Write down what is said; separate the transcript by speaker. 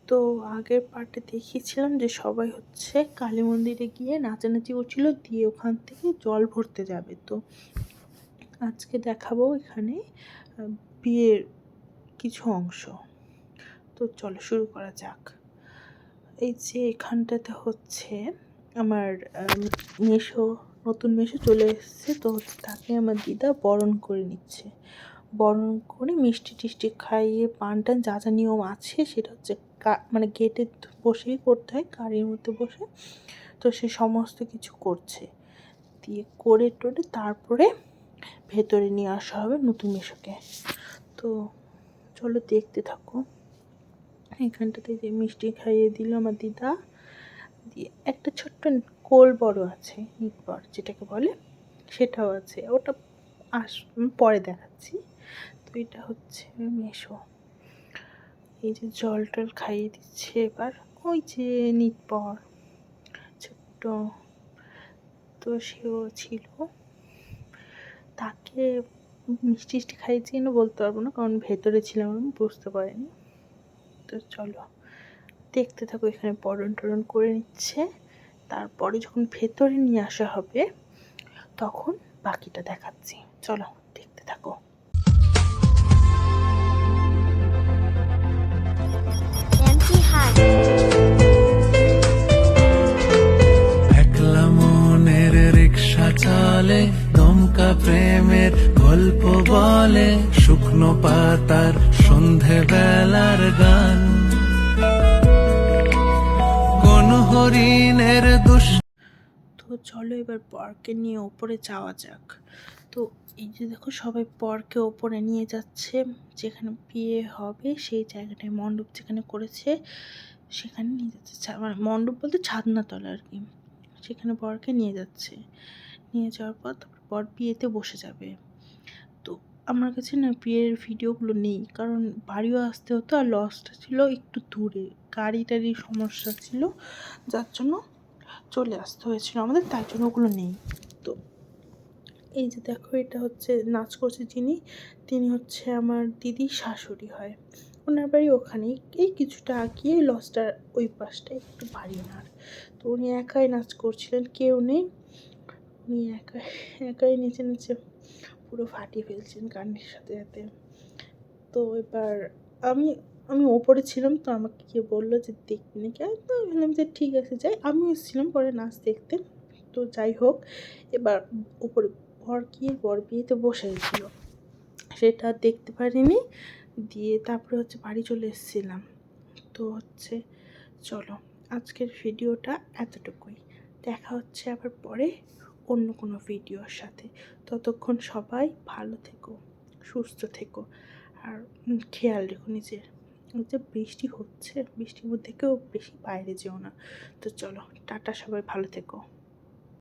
Speaker 1: তো আগের পার্টে দেখিয়েছিলাম যে সবাই হচ্ছে কালী মন্দিরে গিয়ে নাচানাচি করছিল, দিয়ে ওখান থেকে জল ভরতে যাবে। তো আজকে দেখাবো এখানে বিয়ের কিছু অংশ। তো চলো শুরু করা যাক। এই যে এখানটাতে হচ্ছে আমার নতুন মেশো চলে এসেছে। তো তাকে আমার দিদা বরণ করে নিচ্ছে, বরণ করে মিষ্টি টিষ্টি খাইয়ে পান টান যা যা নিয়ম আছে সেটা হচ্ছে মানে গেটে বসেই করতে হয়, গাড়ির মধ্যে বসে। তো সে সমস্ত কিছু করছে, দিয়ে করে টোরে তারপরে ভেতরে নিয়ে আসা হবে নতুন মেশোকে। তো চলো দেখতে থাকো। এখানটাতে যে মিষ্টি খাইয়ে দিল আমার দিদা, দিয়ে একটা ছোট্ট কোল বড় আছে, নিকবর যেটাকে বলে, সেটাও আছে। ওটা পরে দেখাচ্ছি। তো এটা হচ্ছে মেশো। এই যে জল টল খাইয়ে দিচ্ছে এবার ওই যে নিকবর ছোট্ট, তো সেও ছিল। তাকে মিষ্টি টিষ্টি খাইয়েছি কিনা বলতে পারবো না, কারণ ভেতরে ছিলাম, আমি বুঝতে পারিনি। তো চলো দেখতে থাকো। এখানে বরণ টরণ করে নিচ্ছে, তারপরে যখন ভেতরে নিয়ে আসা হবে তখন বাকিটা দেখাচ্ছি। চলো দেখতে থাকো।
Speaker 2: একলা মনের রিক্সা চলে, দমকা প্রেমের গল্প বলে, শুকনো পাতার সন্ধে বেলার গান, কোন হরিণের দুষ।
Speaker 1: তো চলো এবার বরকে নিয়ে ওপরে যাওয়া যাক। তো এই যে দেখো সবাই বরকে ওপরে নিয়ে যাচ্ছে, যেখানে বিয়ে হবে সেই জায়গাটায়, মণ্ডপ যেখানে করেছে সেখানে নিয়ে যাচ্ছে। মানে মণ্ডপ বলতে ছাদনাতলা আর কি, সেখানে বরকে নিয়ে যাচ্ছে। নিয়ে যাওয়ার পর তারপর বর বিয়েতে বসে যাবে। তো আমার কাছে না বিয়ের ভিডিওগুলো নেই, কারণ বাড়িও আসতে হতো, আর লজটা ছিল একটু দূরে, গাড়ি টাড়ির সমস্যা ছিল, যার জন্য চলে আসতে হয়েছিল আমাদের, তাই জন্য ওগুলো নেই। তো এই যে দেখো এটা হচ্ছে নাচ করছে যিনি, তিনি হচ্ছে আমার দিদির শাশুড়ি হয়। ওনার বাড়ি ওখানেই, এই কিছুটা আগিয়ে লজটার ওই পাশটায়, একটু বাড়ি ওনার। তো উনি একাই নাচ করছিলেন, কেউ নেই, উনি একাই নেচে নেচে পুরো ফাটিয়ে ফেলছেন গানের সাথে সাথে। তো এবার আমি আমি ওপরে ছিলাম, তো আমাকে কেউ বললো যে দেখবি নাকি, আমি তো বললাম যে ঠিক আছে যাই। আমিও এসেছিলাম পরে নাচ দেখতে। তো যাই হোক, এবার ওপরে বর বিয়েতে বসে গেছিলো, সেটা দেখতে পারিনি। দিয়ে তারপরে হচ্ছে বাড়ি চলে এসেছিলাম। তো হচ্ছে চলো আজকের ভিডিওটা এতটুকুই, দেখা হচ্ছে আবার পরে অন্য কোনো ভিডিওর সাথে। ততক্ষণ সবাই ভালো থেকো, সুস্থ থেকো, আর খেয়াল রেখো নিজের। যে বৃষ্টি হচ্ছে, বৃষ্টির মধ্যে কেউ বেশি বাইরে যেও না। তো চলো টাটা, সবাই ভালো থেকো।